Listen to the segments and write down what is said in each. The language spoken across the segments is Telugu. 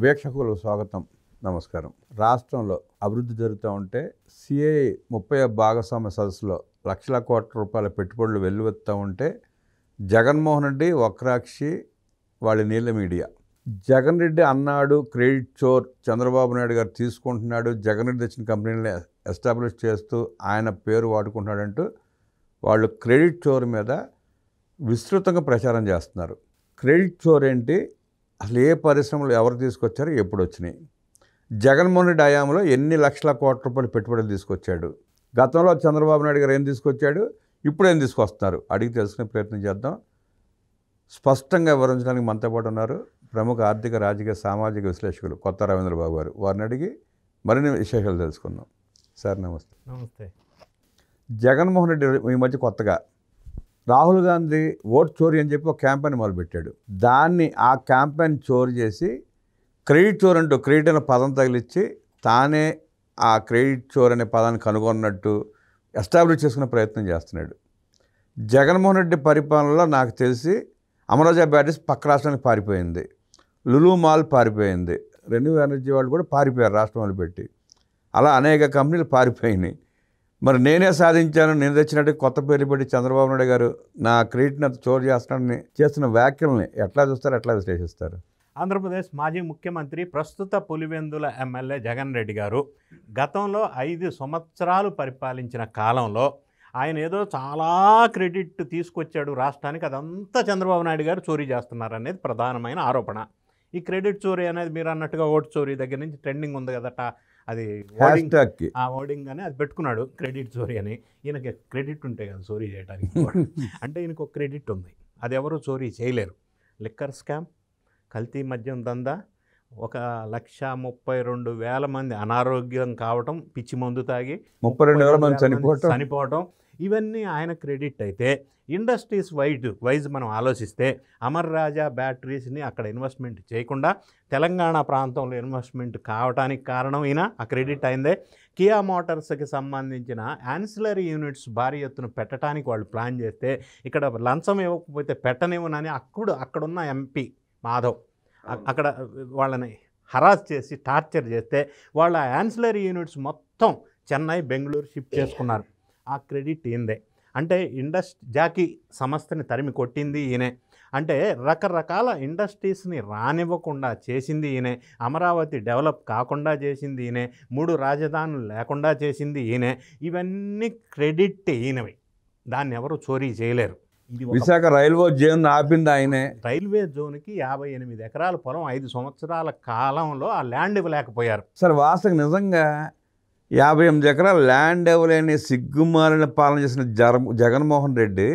వీక్షకులకు స్వాగతం, నమస్కారం. రాష్ట్రంలో అభివృద్ధి జరుగుతూ ఉంటే సిఐ 30 భాగస్వామ్య సదస్సులో లక్షల కోట్ల రూపాయల పెట్టుబడులు వెల్లువెత్తుతూ ఉంటే జగన్మోహన్ రెడ్డి వక్రాక్షి వాళ్ళ నీళ్ళ మీడియా. జగన్ రెడ్డి అన్నాడు క్రెడిట్ చోర్ చంద్రబాబు నాయుడు గారు తీసుకుంటున్నాడు, జగన్ రెడ్డి తెచ్చిన కంపెనీలని ఎస్టాబ్లిష్ చేస్తూ ఆయన పేరు వాడుకుంటున్నాడంటూ వాళ్ళు క్రెడిట్ చోర్ మీద విస్తృతంగా ప్రచారం చేస్తున్నారు. క్రెడిట్ చోర్ ఏంటి, అసలు ఏ పరిశ్రమలు ఎవరు తీసుకొచ్చారు, ఎప్పుడు వచ్చినాయి, జగన్మోహన్ రెడ్డి హయాంలో ఎన్ని లక్షల కోట్ల రూపాయలు పెట్టుబడులు తీసుకొచ్చాడు, గతంలో చంద్రబాబు నాయుడు గారు ఏం తీసుకొచ్చాడు, ఇప్పుడు ఏం తీసుకొస్తున్నారు అడిగి తెలుసుకునే ప్రయత్నం చేద్దాం. స్పష్టంగా వివరించడానికి మనతో పాటు ఉన్నారు ప్రముఖ ఆర్థిక రాజకీయ సామాజిక విశ్లేషకులు కొత్త రవీంద్రబాబు గారు. వారిని అడిగి మరిన్ని విశేషాలు తెలుసుకుందాం. సార్ నమస్తే. నమస్తే. జగన్మోహన్ రెడ్డి ఈ మధ్య కొత్తగా రాహుల్ గాంధీ ఓట్ చోరీ అని చెప్పి ఒక క్యాంపెయిన్ మొదలుపెట్టాడు. దాన్ని ఆ క్యాంపెయిన్ చోరీ చేసి క్రెడిట్ చోర్ అంటూ క్రెడిట్ అనే పదం తగిలిచ్చి తానే ఆ క్రెడిట్ చోర్ అనే పదాన్ని కనుగొన్నట్టు ఎస్టాబ్లిష్ చేసుకునే ప్రయత్నం చేస్తున్నాడు. జగన్మోహన్ రెడ్డి పరిపాలనలో నాకు తెలిసి అమరాజా బ్యాటరీస్ పక్క రాష్ట్రానికి పారిపోయింది, లులు మాల్ పారిపోయింది, రెన్యూ ఎనర్జీ వాళ్ళు కూడా పారిపోయారు రాష్ట్రం పెట్టి. అలా అనేక కంపెనీలు పారిపోయినాయి. మరి నేనే సాధించాను, నేను తెచ్చినట్టు కొత్త పేర్లు పెట్టి చంద్రబాబు నాయుడు గారు నా క్రెడిట్ని అంత చోటు చేస్తానని చేస్తున్న వ్యాఖ్యల్ని ఎట్లా చూస్తారు, ఎట్లా విశ్లేషిస్తారు? ఆంధ్రప్రదేశ్ మాజీ ముఖ్యమంత్రి ప్రస్తుత పులివెందుల ఎమ్మెల్యే జగన్ రెడ్డి గారు గతంలో 5 సంవత్సరాలు పరిపాలించిన కాలంలో ఆయన ఏదో చాలా క్రెడిట్ తీసుకొచ్చాడు రాష్ట్రానికి, అదంతా చంద్రబాబు నాయుడు గారు చోరీ చేస్తున్నారనేది ప్రధానమైన ఆరోపణ. ఈ క్రెడిట్ చోరీ అనేది మీరు అన్నట్టుగా ఓటు చోరీ దగ్గర నుంచి ట్రెండింగ్ ఉంది కదట, అది ఓడింగ్ అని అది పెట్టుకున్నాడు క్రెడిట్ చోరీ అని. ఈయనకి క్రెడిట్ ఉంటే కదా చోరీ చేయడానికి అంటే ఈయనకు ఒక క్రెడిట్ ఉంది, అది ఎవరు చోరీ చేయలేరు. లిక్కర్ స్కామ్, కల్తీ మద్యం దందా, 1,32,000 మంది అనారోగ్యం కావటం, పిచ్చి మందు తాగి 32,000 మంది చనిపోవటం, ఇవన్నీ ఆయన క్రెడిట్ అయితే ఇండస్ట్రీస్ వైజ్ మనం ఆలోచిస్తే అమర్ రాజా బ్యాటరీస్ని అక్కడ ఇన్వెస్ట్మెంట్ చేయకుండా తెలంగాణ ప్రాంతంలో ఇన్వెస్ట్మెంట్ కావడానికి కారణం ఈయన ఆ క్రెడిట్ అయిందే. కియా మోటార్స్కి సంబంధించిన యాన్సిలరీ యూనిట్స్ భారీ ఎత్తున పెట్టడానికి వాళ్ళు ప్లాన్ చేస్తే ఇక్కడ లంచం ఇవ్వకపోతే పెట్టనివ్వనని అక్కడున్న ఎంపీ మాధవ్ అక్కడ వాళ్ళని హరాస్ చేసి టార్చర్ చేస్తే వాళ్ళ యాన్సిలరీ యూనిట్స్ మొత్తం చెన్నై, బెంగళూరు షిఫ్ట్ చేసుకున్నారు. ఆ క్రెడిట్ ఈయనదే. అంటే జాకీ సంస్థని తరిమి కొట్టింది ఈయనే. అంటే రకరకాల ఇండస్ట్రీస్ని రానివ్వకుండా చేసింది ఈయనే, అమరావతి డెవలప్ కాకుండా చేసింది ఈయనే, 3 రాజధానులు లేకుండా చేసింది ఈయనే. ఇవన్నీ క్రెడిట్ ఈయనవి, దాన్ని ఎవరు చోరీ చేయలేరు. విశాఖ రైల్వే జోన్ ఆపింది ఆయనే. రైల్వే జోన్కి 58 ఎకరాల పొలం 5 సంవత్సరాల కాలంలో ఆ ల్యాండ్ ఇవ్వలేకపోయారు. సార్ వాస్తవం నిజంగా 58 ఎకరాల ల్యాండ్ ఇవ్వలేని సిగ్గుమాలిన పాలన చేసిన జగన్మోహన్ రెడ్డి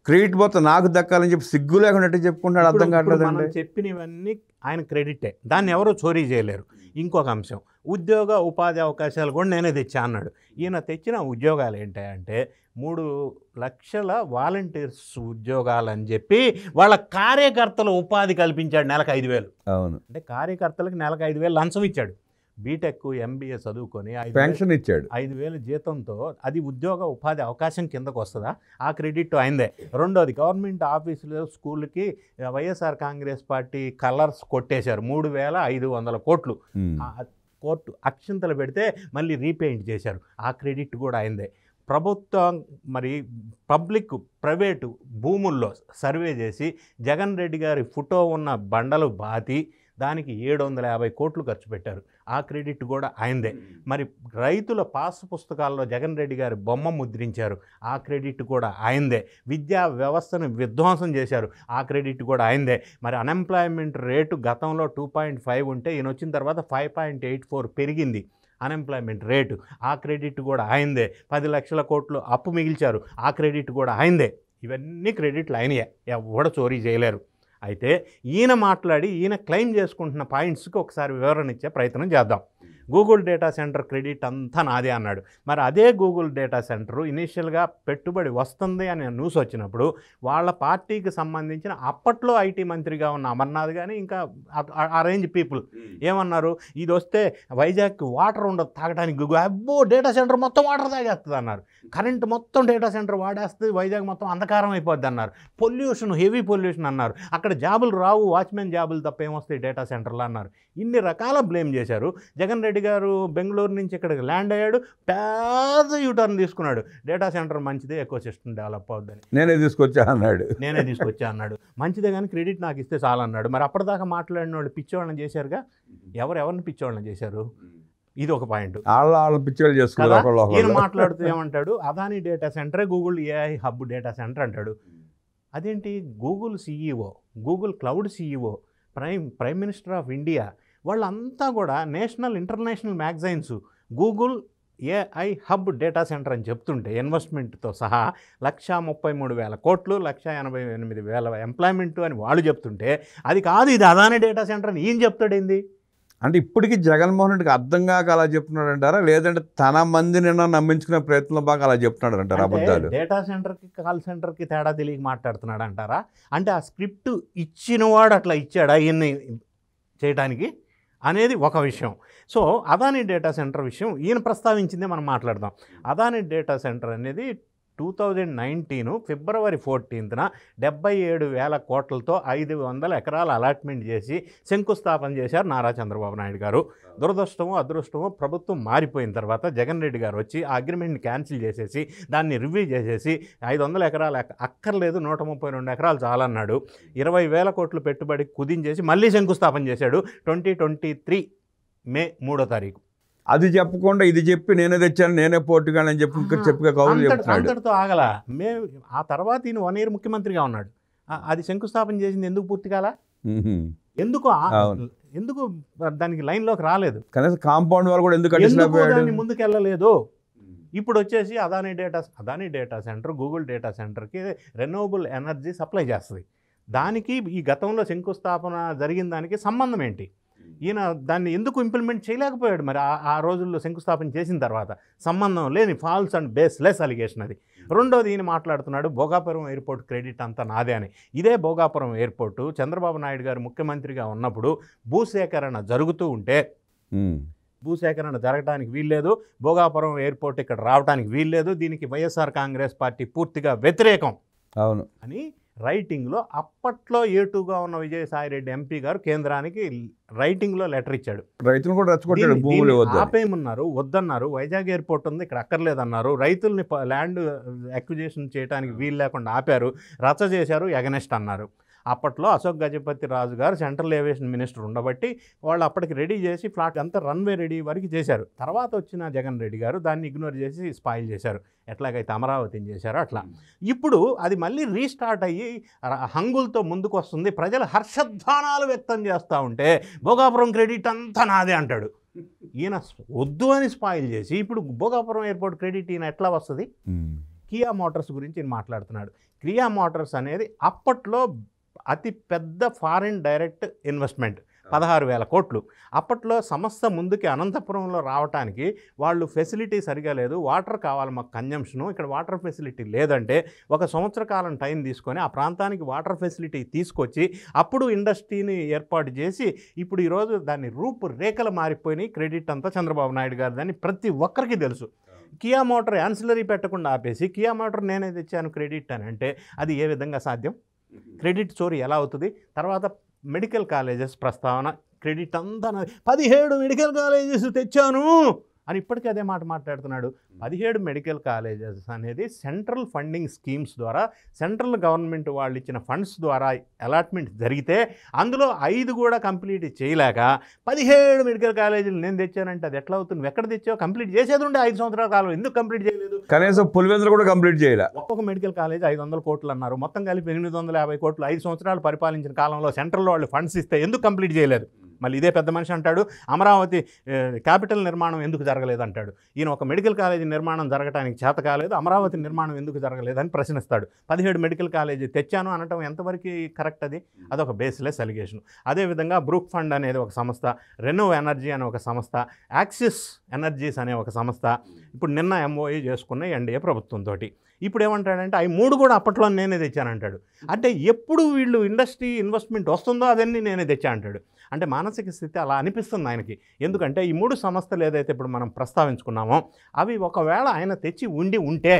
క్రెడిట్ మొత్తం నాకు దక్కాలని చెప్పి సిగ్గు లేకుండా చెప్పుకుంటాడు. అర్థం కావట్లేదు. మనం చెప్పినవన్నీ ఆయన క్రెడిటే, దాన్ని ఎవరో చోరీ చేయలేరు. ఇంకొక అంశం, ఉద్యోగ ఉపాధి అవకాశాలు కూడా నేనే తెచ్చా అన్నాడు. ఈయన తెచ్చిన ఉద్యోగాలు ఏంటంటే 3 లక్షల వాలంటీర్స్ ఉద్యోగాలు అని చెప్పి వాళ్ళ కార్యకర్తల ఉపాధి కల్పించాడు. నెలకు 5,000. అవును, అంటే కార్యకర్తలకు నెలకు 5,000 లంచం ఇచ్చాడు. బీటెక్, ఎంబీఏ చదువుకొని పెన్షన్ ఇచ్చాడు. 5,000 జీతంతో అది ఉద్యోగ ఉపాధి అవకాశం కిందకు వస్తుందా? ఆ క్రెడిట్ అయిందే. రెండోది, గవర్నమెంట్ ఆఫీసులు, స్కూళ్ళకి వైఎస్ఆర్ కాంగ్రెస్ పార్టీ కలర్స్ కొట్టేశారు. 3,500 కోట్లు కోర్టు అక్షింతలు పెడితే మళ్ళీ రీపెయింట్ చేశారు. ఆ క్రెడిట్ కూడా అయిందే. ప్రభుత్వం మరి పబ్లిక్ ప్రైవేటు భూముల్లో సర్వే చేసి జగన్ రెడ్డి గారి ఫోటో ఉన్న బండలు బాతి దానికి 750 కోట్లు ఖర్చు పెట్టారు. ఆ క్రెడిట్ కూడా అయిందే. మరి రైతుల పాస్ పుస్తకాల్లో జగన్ రెడ్డి గారి బొమ్మ ముద్రించారు. ఆ క్రెడిట్ కూడా అయిందే. విద్యా వ్యవస్థను విధ్వంసం చేశారు. ఆ క్రెడిట్ కూడా అయిందే. మరి అన్ఎంప్లాయ్మెంట్ రేటు గతంలో 2.5 ఉంటే ఈయన వచ్చిన తర్వాత 5.84 పెరిగింది అన్ఎంప్లాయ్మెంట్ రేటు. ఆ క్రెడిట్ కూడా అయిందే. 10 లక్షల కోట్లు అప్పు మిగిల్చారు. ఆ క్రెడిట్ కూడా అయిందే. ఇవన్నీ క్రెడిట్లు అయినాయే, ఎవడు చోరీ చేయలేరు. అయితే ఈయన మాట్లాడి ఈయన క్లెయిమ్ చేసుకుంటున్న పాయింట్స్కి ఒకసారి వివరణ ఇచ్చే ప్రయత్నం చేద్దాం. గూగుల్ డేటా సెంటర్ క్రెడిట్ అంతా నాదే అన్నాడు. మరి అదే గూగుల్ డేటా సెంటర్ ఇనీషియల్గా పెట్టుబడి వస్తుంది అని న్యూస్ వచ్చినప్పుడు వాళ్ళ పార్టీకి సంబంధించిన అప్పట్లో ఐటీ మంత్రిగా ఉన్న అమర్నాథ్ కానీ ఇంకా ఆ రేంజ్ పీపుల్ ఏమన్నారు, ఇది వస్తే వైజాగ్కి వాటర్ ఉండదు తాగడానికి, అబ్బో డేటా సెంటర్ మొత్తం వాటర్ తాగేస్తుంది అన్నారు, కరెంట్ మొత్తం డేటా సెంటర్ వాడేస్తుంది, వైజాగ్ మొత్తం అంధకారం అయిపోద్ది అన్నారు, పొల్యూషన్ హెవీ పొల్యూషన్ అన్నారు, అక్కడ జాబులు రావు, వాచ్మెన్ జాబులు తప్ప ఏమొస్తాయి డేటా సెంటర్లు అన్నారు. ఇన్ని రకాల బ్లేమ్ చేశారు. జగన్ రెడ్డి గారు బెంగళూరు నుంచి ఇక్కడికి ల్యాండ్ అయ్యాడు, పెద్ద యూటర్న్ తీసుకున్నాడు, డేటా సెంటర్ మంచిదే, ఎకో సిస్టమ్ డెవలప్ అవుద్దని నేనే తీసుకొచ్చా అన్నాడు. మంచిదే కానీ క్రెడిట్ నాకు ఇస్తే చాలన్నాడు. మరి అప్పటిదాకా మాట్లాడిన వాళ్ళు పిచ్చోళ్ళని చేశారుగా, ఎవరిని పిచ్చోళ్ళని చేశారు, ఇది ఒక పాయింట్. వాళ్ళ పిచ్చోళ్ళు చేసుకున్నారు. ఈయన మాట్లాడుతూ ఏమంటాడు, అదాని డేటా సెంటరే Google AI hub data centre అంటాడు. అదేంటి, Google CEO, Google cloud CEO, prime minister of India వాళ్ళంతా కూడా national international magazines Google AI hub data centre అని చెప్తుంటే ఇన్వెస్ట్మెంట్తో సహా 1,33,000 కోట్లు, 1,88,000 ఎంప్లాయ్మెంట్ అని వాళ్ళు చెప్తుంటే అది కాదు, ఇది అదాని డేటా సెంటర్ అని ఈయన చెప్తాడేంది? అంటే ఇప్పటికీ జగన్మోహన్ రెడ్డికి అర్థం కాక అలా చెప్తున్నాడు అంటారా, లేదంటే తన మందిని నమ్మించుకునే ప్రయత్నంలో బాగా అలా చెప్తున్నాడు అంటారా అబద్ధాలు? డేటా సెంటర్కి కాల్ సెంటర్కి తేడా తెలియక మాట్లాడుతున్నాడు అంటారా? అంటే ఆ స్క్రిప్ట్ ఇచ్చినవాడు అట్లా ఇచ్చాడా ఈయన్ని చేయడానికి అనేది ఒక విషయం. సో అదాని డేటా సెంటర్ విషయం ఈయన ప్రస్తావించిందే మనం మాట్లాడదాం. అదాని డేటా సెంటర్ అనేది 2019 ఫిబ్రవరి 14న 77,000 కోట్లతో 500 ఎకరాల అలాట్మెంట్ చేసి శంకుస్థాపన చేశారు నారా చంద్రబాబు నాయుడు గారు. దురదృష్టమో అదృష్టమో ప్రభుత్వం మారిపోయిన తర్వాత జగన్ రెడ్డి గారు వచ్చి ఆ అగ్రిమెంట్ని క్యాన్సిల్ చేసేసి దాన్ని రివ్యూ చేసేసి 500 ఎకరాలు అక్కర్లేదు, 132 ఎకరాలు చాలన్నాడు. 20,000 కోట్లు పెట్టుబడి కుదించేసి మళ్ళీ శంకుస్థాపన చేశాడు 2023 మే 3వ తారీఖు. అది చెప్పకుండా ఇది చెప్పి నేనే తెచ్చాను, నేనే పోటీగా అని చెప్పి ఇంకా చెప్పగా కౌలు చెప్తున్నాడు. అంతటితో ఆగల. ఆ తర్వాత ఈయన 1 year ముఖ్యమంత్రిగా ఉన్నాడు. అది శంకుస్థాపన చేసింది ఎందుకు పూర్తి కాల? ఎందుకు దానికి లైన్లోకి రాలేదు? కనీసం కాంపౌండ్ వాళ్ళు కూడా ఎందుకు దాన్ని ముందుకు వెళ్ళలేదు? ఇప్పుడు వచ్చేసి Adani data centre Google data సెంటర్కి రెన్యూవబుల్ ఎనర్జీ సప్లై చేస్తుంది. దానికి ఈ గతంలో శంకుస్థాపన జరిగిన దానికి సంబంధం ఏంటి? ఈయన దాన్ని ఎందుకు ఇంప్లిమెంట్ చేయలేకపోయాడు? మరి ఆ రోజుల్లో శంకుస్థాపన చేసిన తర్వాత సంబంధం లేని ఫాల్స్ అండ్ బేస్లెస్ అలిగేషన్ అది. రెండోది ఈయన మాట్లాడుతున్నాడు భోగాపురం ఎయిర్పోర్ట్ క్రెడిట్ అంతా నాదే అని. ఇదే భోగాపురం ఎయిర్పోర్టు చంద్రబాబు నాయుడు గారు ముఖ్యమంత్రిగా ఉన్నప్పుడు భూసేకరణ జరుగుతూ ఉంటే భూసేకరణ జరగడానికి వీల్లేదు, భోగాపురం ఎయిర్పోర్ట్ ఇక్కడ రావడానికి వీల్లేదు, దీనికి వైఎస్ఆర్ కాంగ్రెస్ పార్టీ పూర్తిగా వ్యతిరేకం అవును అని రైటింగ్లో అప్పట్లో ఏటుగా ఉన్న విజయసాయిరెడ్డి ఎంపీ గారు కేంద్రానికి రైటింగ్లో లెటర్ ఇచ్చాడు. రైతులు కూడా రెచ్చగొట్టాడు, భూములు ఆపేయమన్నారు, వద్దన్నారు, వైజాగ్ ఎయిర్పోర్ట్ ఉంది ఇక్కడ అక్కర్లేదన్నారు, రైతుల్ని ల్యాండ్ అక్విజిషన్ చేయడానికి వీలు లేకుండా ఆపారు, రచ్చ చేశారు, ఎగనెస్ట్ అన్నారు. అప్పట్లో అశోక్ గజపతి రాజు గారు సెంట్రల్ ఏవియేషన్ మినిస్టర్ ఉండబట్టి వాళ్ళు అప్పటికి రెడీ చేసి ఫ్లాట్ అంతా రన్వే రెడీ వరకు చేశారు. తర్వాత వచ్చిన జగన్ రెడ్డి గారు దాన్ని ఇగ్నోర్ చేసి స్పాయిల్ చేశారు, ఎట్లాగైతే అమరావతిని చేశారో అట్లా. ఇప్పుడు అది మళ్ళీ రీస్టార్ట్ అయ్యి హంగులతో ముందుకు వస్తుంది, ప్రజలు హర్షధ్వానాలు వ్యక్తం చేస్తూ ఉంటే భోగాపురం క్రెడిట్ అంతా నాదే అంటాడు. ఈయన వద్దు అని స్పాయిల్ చేసి ఇప్పుడు భోగాపురం ఎయిర్పోర్ట్ క్రెడిట్ ఈయన ఎట్లా వస్తుంది? కియా మోటార్స్ గురించి ఈయన మాట్లాడుతున్నాడు. కియా మోటార్స్ అనేది అప్పట్లో అతి పెద్ద ఫారిన్ డైరెక్ట్ ఇన్వెస్ట్మెంట్, 16,000 కోట్లు. అప్పట్లో సంస్థ ముందుకి అనంతపురంలో రావడానికి వాళ్ళు ఫెసిలిటీ సరిగా లేదు, వాటర్ కావాలి మాకు కన్జంప్షను, ఇక్కడ వాటర్ ఫెసిలిటీ లేదంటే 1 సంవత్సర కాలం టైం తీసుకొని ఆ ప్రాంతానికి వాటర్ ఫెసిలిటీ తీసుకొచ్చి అప్పుడు ఇండస్ట్రీని ఏర్పాటు చేసి ఇప్పుడు ఈరోజు దాన్ని రూపురేఖలు మారిపోయినాయి. క్రెడిట్ అంతా చంద్రబాబు నాయుడు గారు దాన్ని ప్రతి ఒక్కరికి తెలుసు. కియా మోటార్ యాన్సిలరీ పెట్టకుండా ఆపేసి కియా మోటార్ నేనే తెచ్చాను క్రెడిట్ అని అంటే అది ఏ విధంగా సాధ్యం? క్రెడిట్ చోరీ ఎలా అవుతుంది? తర్వాత మెడికల్ కాలేజెస్ ప్రస్తావన, క్రెడిట్ అంతా 17 మెడికల్ కాలేజెస్ తెచ్చాను అని ఇప్పటికీ అదే మాట మాట్లాడుతున్నాడు. 17 మెడికల్ కాలేజెస్ అనేది సెంట్రల్ ఫండింగ్ స్కీమ్స్ ద్వారా సెంట్రల్ గవర్నమెంట్ వాళ్ళు ఇచ్చిన ఫండ్స్ ద్వారా అలాట్మెంట్ జరిగితే అందులో 5 కూడా కంప్లీట్ చేయలేక 17 మెడికల్ కాలేజీలు నేను తెచ్చానంటే అది ఎట్లా అవుతుంది? ఎక్కడ తెచ్చావు? కంప్లీట్ చేసేది ఉండే 5 సంవత్సరాల కాలం ఎందుకు కంప్లీట్ చేయలేదు? కనీసం పులివెందులు కూడా కంప్లీట్ చేయలే. ఒక్కొక్క మెడికల్ కాలేజ్ 500 కోట్లు అన్నారు, మొత్తం కలిపి 850 కోట్లు 5 సంవత్సరాలు పరిపాలించిన కాలంలో సెంట్రల్ వాళ్ళు ఫండ్స్ ఇస్తే ఎందుకు కంప్లీట్ చేయలేదు? మళ్ళీ ఇదే పెద్ద మనిషి అంటాడు అమరావతి క్యాపిటల్ నిర్మాణం ఎందుకు జరగలేదు అంటాడు. ఈయన ఒక మెడికల్ కాలేజీ నిర్మాణం జరగడానికి చేత కాలేదు, అమరావతి నిర్మాణం ఎందుకు జరగలేదని ప్రశ్నిస్తాడు. 17 మెడికల్ కాలేజీ తెచ్చాను అనటం ఎంతవరకు కరెక్ట్? అదొక బేస్లెస్ అలిగేషన్. అదేవిధంగా బ్రూక్ ఫండ్ అనేది ఒక సంస్థ, రెనో ఎనర్జీ అనే ఒక సంస్థ, యాక్సిస్ ఎనర్జీస్ అనే ఒక సంస్థ ఇప్పుడు నిన్న ఎంఓఏ చేసుకున్న ఎన్డీఏ ప్రభుత్వంతో. ఇప్పుడు ఏమంటాడంటే అవి 3 కూడా అప్పట్లో నేనే తెచ్చానంటాడు. అంటే ఎప్పుడు వీళ్ళు ఇండస్ట్రీ ఇన్వెస్ట్మెంట్ వస్తుందో అదన్నీ నేనే తెచ్చా అంటాడు. అంటే మానసిక స్థితి అలా అనిపిస్తుంది ఆయనకి. ఎందుకంటే ఈ 3 సంస్థలు ఏదైతే ఇప్పుడు మనం ప్రస్తావించుకున్నామో అవి ఒకవేళ ఆయన తెచ్చి ఉంటే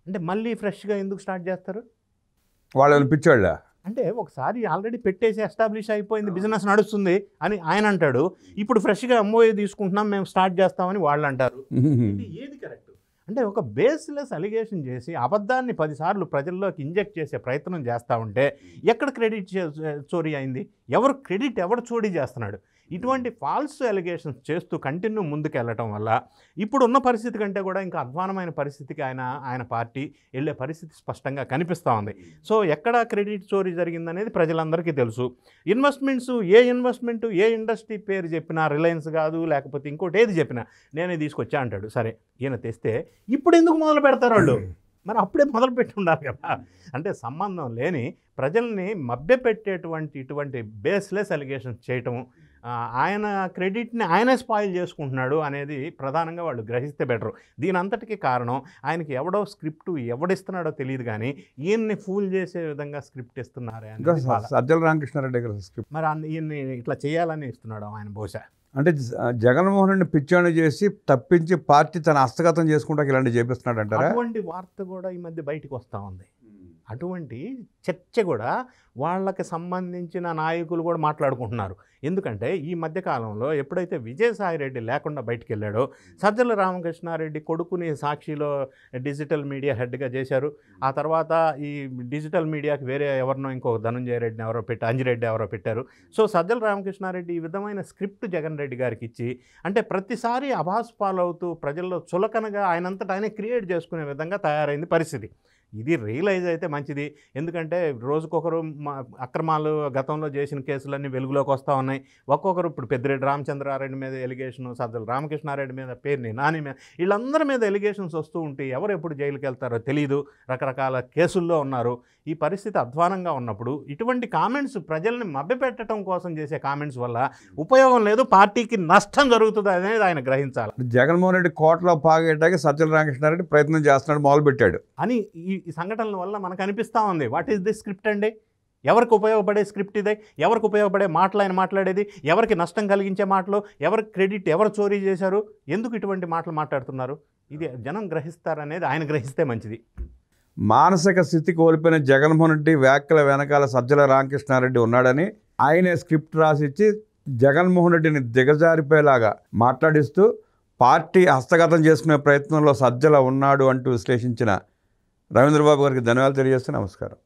అంటే మళ్ళీ ఫ్రెష్గా ఎందుకు స్టార్ట్ చేస్తారు? వాళ్ళు అనిపించాళ్ళ అంటే ఒకసారి ఆల్రెడీ పెట్టేసి ఎస్టాబ్లిష్ అయిపోయింది, బిజినెస్ నడుస్తుంది అని ఆయన అంటాడు. ఇప్పుడు ఫ్రెష్గా ఎంఓఏ తీసుకుంటున్నాం, మేము స్టార్ట్ చేస్తామని వాళ్ళు అంటారు. ఏది కరెక్ట్? అంటే ఒక బేస్లెస్ అలిగేషన్ చేసి అబద్ధాన్ని 10 సార్లు ప్రజల్లోకి ఇంజెక్ట్ చేసే ప్రయత్నం చేస్తూ ఉంటే ఎక్కడ క్రెడిట్ చోరీ అయింది? ఎవరు చోరీ చేస్తున్నాడు? ఇటువంటి ఫాల్స్ అలిగేషన్స్ చేస్తూ కంటిన్యూ ముందుకు వెళ్ళటం వల్ల ఇప్పుడున్న పరిస్థితి కంటే కూడా ఇంకా అధ్వానమైన పరిస్థితికి ఆయన పార్టీ వెళ్ళే పరిస్థితి స్పష్టంగా కనిపిస్తూ ఉంది. సో ఎక్కడ క్రెడిట్ చోరీ జరిగిందనేది ప్రజలందరికీ తెలుసు. ఇన్వెస్ట్మెంట్ ఏ ఇండస్ట్రీ పేరు చెప్పినా, రిలయన్స్ కాదు లేకపోతే ఇంకోటి ఏది చెప్పినా నేనే తీసుకొచ్చా అంటాడు. సరే, ఈయన తెస్తే ఇప్పుడు ఎందుకు మొదలు పెడతారు వాళ్ళు? మరి అప్పుడే మొదలుపెట్టి ఉండాలి కదా. అంటే సంబంధం లేని ప్రజల్ని మభ్యపెట్టేటువంటి ఇటువంటి బేస్లెస్ అలిగేషన్స్ చేయటం, ఆయన క్రెడిట్ని ఆయనే స్పాయిల్ చేసుకుంటున్నాడు అనేది ప్రధానంగా వాళ్ళు గ్రహిస్తే బెటరు. దీని అంతటికీ కారణం ఆయనకి ఎవడో స్క్రిప్ట్ ఎవడిస్తున్నాడో తెలియదు, కానీ ఈయన్ని ఫూల్ చేసే విధంగా స్క్రిప్ట్ ఇస్తున్నారే అనేది సజ్జల రామకృష్ణారెడ్డి గారు స్క్రిప్ట్. మరి ఈయన్ని ఇట్లా చేయాలని ఇస్తున్నాడు ఆయన బహుశా. అంటే జగన్మోహన్ రెడ్డిని పిచ్చాణి చేసి తప్పించి పార్టీ తన హస్తగతం చేసుకుంటా ఇలాంటి చేపిస్తున్నాడు అంటారా? అటువంటి వార్త కూడా ఈ మధ్య బయటకు వస్తూ ఉంది. అటువంటి చర్చ కూడా వాళ్ళకి సంబంధించిన నాయకులు కూడా మాట్లాడుకుంటున్నారు. ఎందుకంటే ఈ మధ్యకాలంలో ఎప్పుడైతే విజయసాయిరెడ్డి లేకుండా బయటికి వెళ్ళాడో, సజ్జల రామకృష్ణారెడ్డి కొడుకుని సాక్షిలో డిజిటల్ మీడియా హెడ్గా చేశారు. ఆ తర్వాత ఈ డిజిటల్ మీడియాకి వేరే ఎవరినో ఇంకో ధనంజయ రెడ్డిని అంజిరెడ్డి ఎవరో పెట్టారు. సో సజ్జల రామకృష్ణారెడ్డి ఈ విధమైన స్క్రిప్ట్ జగన్ రెడ్డి గారికి ఇచ్చి, అంటే ప్రతిసారి అభాస్ పాలవుతూ ప్రజల్లో చులకనగా ఆయనంతటా ఆయనే క్రియేట్ చేసుకునే విధంగా తయారైంది పరిస్థితి. ఇది రియలైజ్ అయితే మంచిది. ఎందుకంటే రోజుకొకరు అక్రమాలు గతంలో చేసిన కేసులన్నీ వెలుగులోకి వస్తూ ఉన్నాయి. ఒక్కొక్కరు ఇప్పుడు పెద్దిరెడ్డి రామచంద్రారెడ్డి మీద ఎలిగేషన్, సజ్జల రామకృష్ణారెడ్డి మీద, పేరుని నాని మీద, వీళ్ళందరి మీద ఎలిగేషన్స్ వస్తూ ఉంటే ఎవరు ఎప్పుడు జైలుకి వెళ్తారో తెలియదు. రకరకాల కేసుల్లో ఉన్నారు. ఈ పరిస్థితి అధ్వానంగా ఉన్నప్పుడు ఇటువంటి కామెంట్స్ ప్రజల్ని మభ్యపెట్టడం కోసం చేసే కామెంట్స్ వల్ల ఉపయోగం లేదు, పార్టీకి నష్టం జరుగుతుంది అనేది ఆయన గ్రహించాలి. జగన్మోహన్ రెడ్డి కోటలో పాగేటానికి సజ్జల రామకృష్ణారెడ్డి ప్రయత్నం చేస్తున్నాడు, మొదలుపెట్టాడు అని ఈ సంఘటనల వల్ల మనకు అనిపిస్తూ ఉంది. వాట్ ఈస్ దిస్ స్క్రిప్ట్ అండి? ఎవరికి ఉపయోగపడే స్క్రిప్ట్ ఇదే? ఎవరికి ఉపయోగపడే మాటలు ఆయన మాట్లాడేది? ఎవరికి నష్టం కలిగించే మాటలు? ఎవరికి క్రెడిట్ ఎవరు చోరీ చేశారు? ఎందుకు ఇటువంటి మాటలు మాట్లాడుతున్నారు? ఇది జనం గ్రహిస్తారనేది ఆయన గ్రహిస్తే మంచిది. మానసిక స్థితి కోల్పోయిన జగన్మోహన్ రెడ్డి వ్యాఖ్యల వెనకాల సజ్జల రామకృష్ణారెడ్డి ఉన్నాడని ఆయనే స్క్రిప్ట్ రాసిచ్చి జగన్మోహన్ రెడ్డిని దిగజారిపోయేలాగా మాట్లాడిస్తూ పార్టీ హస్తగతం చేసుకునే ప్రయత్నంలో సజ్జల ఉన్నాడు అంటూ విశ్లేషించిన రవీంద్రబాబు గారికి ధన్యవాదాలు తెలియజేస్తూ నమస్కారం.